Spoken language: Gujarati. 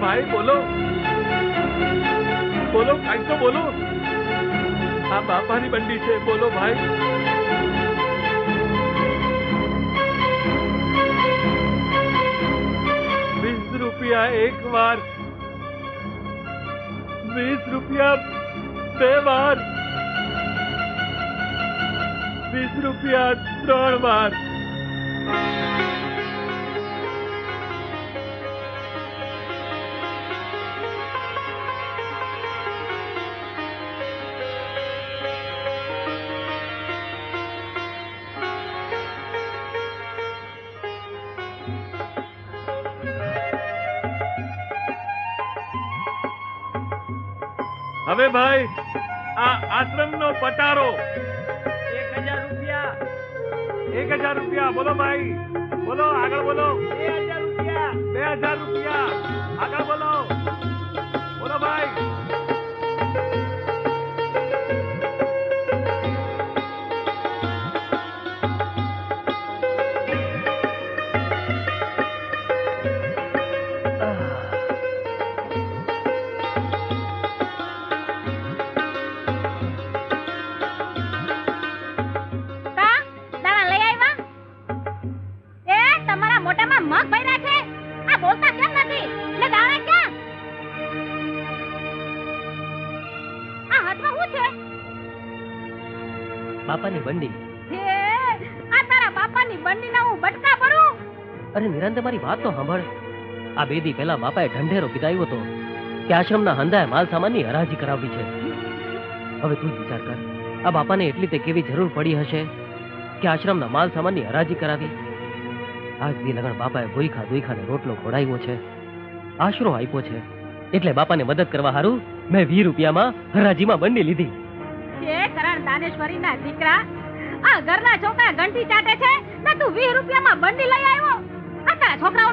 ભાઈ બોલો બોલો, કાંઈક તો બોલો. આ બાપાની બંડી છે, બોલો ભાઈ. 20 રૂપિયા એક વાર, 20 રૂપિયા બે વાર, 20 રૂપિયા 3 વાર. હવે ભાઈ આ આશ્રમનો પટારો 1000 રૂપિયા. 1000 રૂપિયા બોલો ભાઈ, બોલો આગળ બોલો. 2000 રૂપિયા. 2000 રૂપિયા આગળ બોલો, બોલો ભાઈ. બાપાની બંડી. આ તારા બાપાની બંડીના હું બટકા ભરું? અરે નિરંતર મારી વાત તો સાંભળ. આ 2 દી પહેલા બાપાએ ઢંઢેરો પીધાવ્યો હતો કે આશ્રમના હંધાએ માલ સામાનની હરાજી કરાવવી છે. હવે તું જ વિચાર કર, આ બાપાને એટલી તે કેવી જરૂર પડી હશે કે આશ્રમના માલ સામાનની હરાજી કરાવી. આજ દી લગન બાપાએ ભૂખા દુઈખાને રોટલો ખોડાવ્યો છે, આશરો આપ્યો છે, એટલે બાપાને મદદ કરવા હારું મેં 20 રૂપિયામાં હરાજીમાં બંડી લીધી. કરણ દાનેશ્વરી ના દીકરા, આ ઘરના છોકરા ઘંટી ચાટે છે ને તું 20 રૂપિયામાં બંડી લઈ આવ્યો? આ તારા છોકરાઓ